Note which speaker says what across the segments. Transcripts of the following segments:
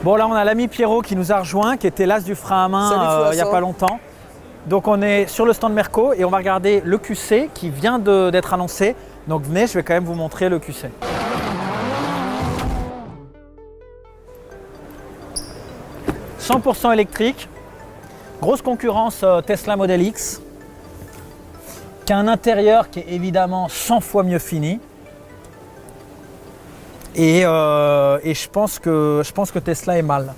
Speaker 1: Bon, là, on a l'ami Pierrot qui nous a rejoint, qui était l'as du frein à main il n'y a pas longtemps. Donc, on est sur le stand Merco et on va regarder le QC qui vient d'être annoncé. Donc, venez, je vais quand même vous montrer le QC. « 100% électrique, grosse concurrence Tesla Model X, qui a un intérieur qui est évidemment 100 fois mieux fini. Et je pense que Tesla est mal.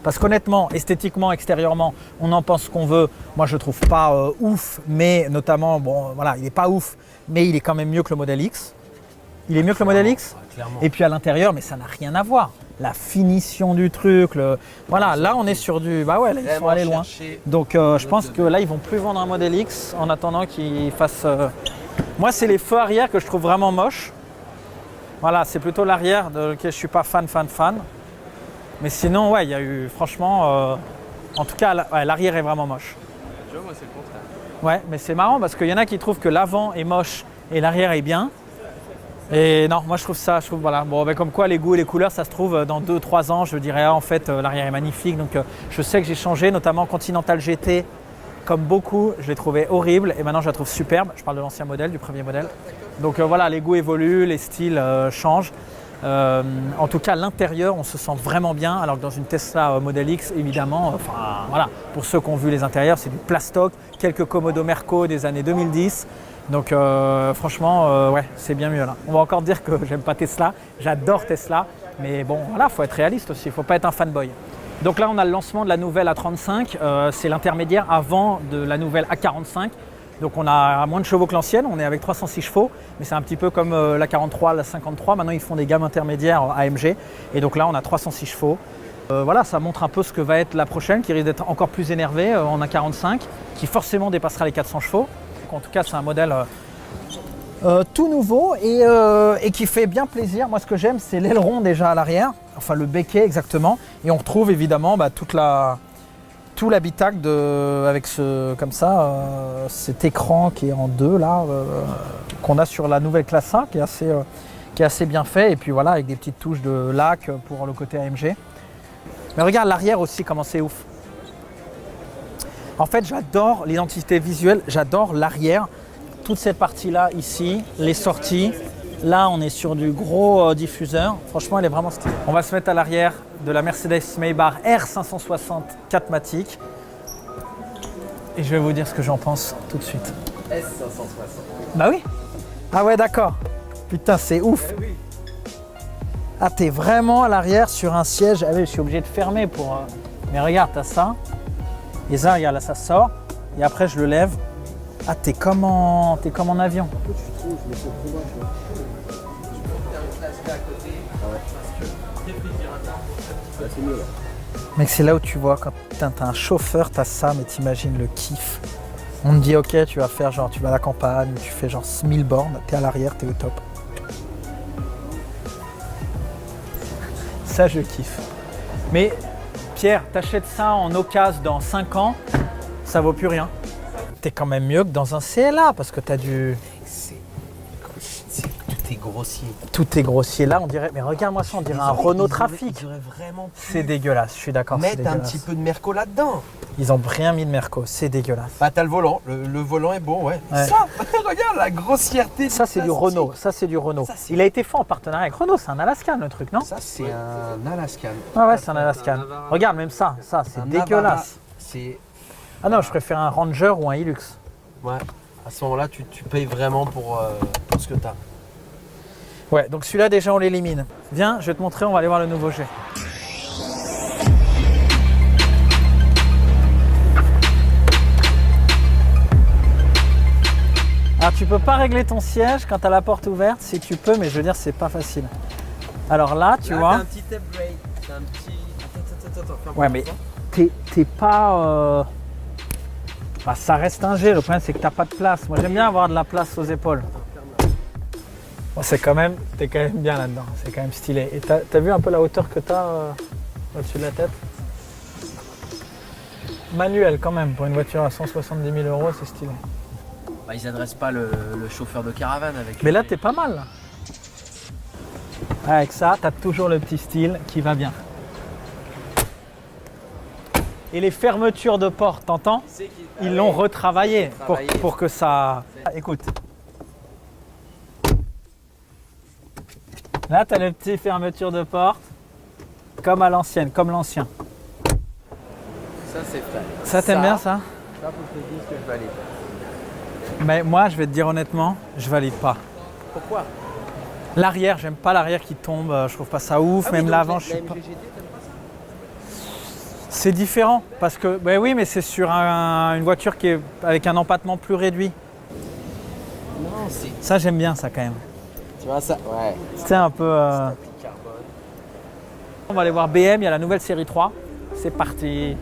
Speaker 1: Parce qu'honnêtement, esthétiquement, extérieurement, on en pense ce qu'on veut. Moi, je ne trouve pas ouf, mais notamment, bon, voilà, il n'est pas ouf, mais il est quand même mieux que le Model X. Il est mieux que le Model X.
Speaker 2: Clairement.
Speaker 1: Et puis à l'intérieur, mais ça n'a rien à voir. La finition du truc, voilà, là on est sur du… Bah ouais, là, ils sont allés loin. Donc je pense que là, ils vont plus vendre un Model X en attendant qu'ils fassent… Moi, c'est les feux arrière que je trouve vraiment moches. Voilà, c'est plutôt l'arrière de lequel je suis pas fan. Mais sinon, ouais, il y a eu, franchement, en tout cas, l'arrière est vraiment moche.
Speaker 2: Tu vois, moi, c'est le contraire.
Speaker 1: Ouais, mais c'est marrant parce qu'il y en a qui trouvent que l'avant est moche et l'arrière est bien. Et non, moi je trouve ça, voilà. Bon, ben, comme quoi les goûts et les couleurs, ça se trouve dans 2-3 ans, je dirais, en fait, l'arrière est magnifique. Donc je sais que j'ai changé, notamment Continental GT, comme beaucoup, je l'ai trouvé horrible et maintenant je la trouve superbe. Je parle de l'ancien modèle, du premier modèle. Donc voilà, les goûts évoluent, les styles changent. En tout cas, l'intérieur, on se sent vraiment bien, alors que dans une Tesla Model X, évidemment, enfin voilà, pour ceux qui ont vu les intérieurs, c'est du plastoc, quelques Komodo Merco des années 2010. Donc franchement, ouais, c'est bien mieux là. On va encore dire que j'aime pas Tesla, j'adore Tesla, mais bon, voilà, faut être réaliste aussi, il faut pas être un fanboy. Donc là, on a le lancement de la nouvelle A35, c'est l'intermédiaire avant de la nouvelle A45. Donc on a moins de chevaux que l'ancienne, on est avec 306 chevaux, mais c'est un petit peu comme la 43, la 53. Maintenant, ils font des gammes intermédiaires AMG, et donc là, on a 306 chevaux. Voilà, ça montre un peu ce que va être la prochaine, qui risque d'être encore plus énervée en A45, qui forcément dépassera les 400 chevaux. En tout cas, c'est un modèle tout nouveau et qui fait bien plaisir. Moi, ce que j'aime, c'est l'aileron déjà à l'arrière, enfin le becquet exactement. Et on retrouve évidemment tout l'habitacle avec cet écran qui est en deux là, qu'on a sur la nouvelle classe 1, qui est assez bien fait. Et puis voilà, avec des petites touches de lac pour le côté AMG. Mais regarde l'arrière aussi, comment c'est ouf. En fait, j'adore l'identité visuelle, j'adore l'arrière. Toute cette partie-là, ici, les sorties. Là, on est sur du gros diffuseur. Franchement, elle est vraiment stylée. On va se mettre à l'arrière de la Mercedes Maybach R560 4MATIC. Et je vais vous dire ce que j'en pense tout de suite.
Speaker 2: S560.
Speaker 1: Bah oui. Ah ouais, d'accord. Putain, c'est ouf.
Speaker 2: oui.
Speaker 1: Ah, t'es vraiment à l'arrière sur un siège. Ah oui, je suis obligé de fermer pour… Mais regarde, t'as ça. Et ça, regarde, là, ça sort. Et après, je le lève. Ah, t'es comme en avion. Mec, c'est là où tu vois, quand t'as un chauffeur, t'as ça, mais t'imagines le kiff. On te dit, ok, tu vas faire genre, tu vas à la campagne, tu fais genre 1000 bornes, t'es à l'arrière, t'es au top. Ça, je kiffe. Mais Pierre, t'achètes ça en occasion dans 5 ans, ça vaut plus rien. T'es quand même mieux que dans un CLA parce que t'as du…
Speaker 2: Tout est grossier.
Speaker 1: Tout est grossier. Là, on dirait… Mais regarde-moi ça, on dirait un Renault Trafic. C'est dégueulage, je suis d'accord.
Speaker 2: Mettre un petit peu de Merco là-dedans.
Speaker 1: Ils ont rien mis de Merco, c'est dégueulasse.
Speaker 2: Bah t'as le volant, le volant est bon, ouais.
Speaker 1: Ouais.
Speaker 2: Ça, regarde la grossièreté.
Speaker 1: Ça, c'est du Renault. Ça, c'est du Renault. Il a été fait en partenariat avec Renault, c'est un Alaskan le truc, non?
Speaker 2: Ça, c'est un Alaskan.
Speaker 1: Ah ouais, c'est un Alaskan. Regarde, même ça, c'est dégueulasse.
Speaker 2: C'est…
Speaker 1: Ah non, je préfère un Ranger ou un Hilux.
Speaker 2: Ouais, à ce moment-là, tu payes vraiment pour ce que t'as.
Speaker 1: Ouais, donc celui-là, déjà, on l'élimine. Viens, je vais te montrer, on va aller voir le nouveau G. Alors, tu peux pas régler ton siège quand tu as la porte ouverte. Si tu peux, mais je veux dire, c'est pas facile. Alors là, tu vois…
Speaker 2: T'as un petit upgrade. T'as un petit… Attends.
Speaker 1: Ouais, mais t'es pas… Bah, ça reste un G, le problème c'est que t'as pas de place. Moi j'aime bien avoir de la place aux épaules. Bon, t'es quand même bien là-dedans, c'est quand même stylé. Et t'as vu un peu la hauteur que t'as au-dessus de la tête? Manuel quand même, pour une voiture à 170 000 €, c'est stylé.
Speaker 2: Bah, ils n'adressent pas le chauffeur de caravane avec…
Speaker 1: Mais là t'es pas mal là. Avec ça, t'as toujours le petit style qui va bien. Et les fermetures de porte, t'entends? Ils l'ont retravaillé pour que ça... Écoute. Là, tu as les petites fermetures de porte, comme à l'ancienne, comme l'ancien.
Speaker 2: Ça, c'est frais.
Speaker 1: Ça, t'aimes bien ça?
Speaker 2: Ça, faut que je te dise que je valide.
Speaker 1: Mais moi, je vais te dire honnêtement, je valide pas.
Speaker 2: Pourquoi?
Speaker 1: L'arrière, j'aime pas l'arrière qui tombe, je trouve pas ça ouf, même l'avant, je suis pas...
Speaker 2: MG GT, t'aimes pas ça?
Speaker 1: C'est différent, parce que, ben oui, mais c'est sur une voiture qui est avec un empattement plus réduit.
Speaker 2: Non, c'est...
Speaker 1: Ça, j'aime bien ça quand même.
Speaker 2: Tu vois ça? Ouais.
Speaker 1: C'est un peu...
Speaker 2: Carbone.
Speaker 1: On va aller voir BM, il y a la nouvelle série 3. C'est parti.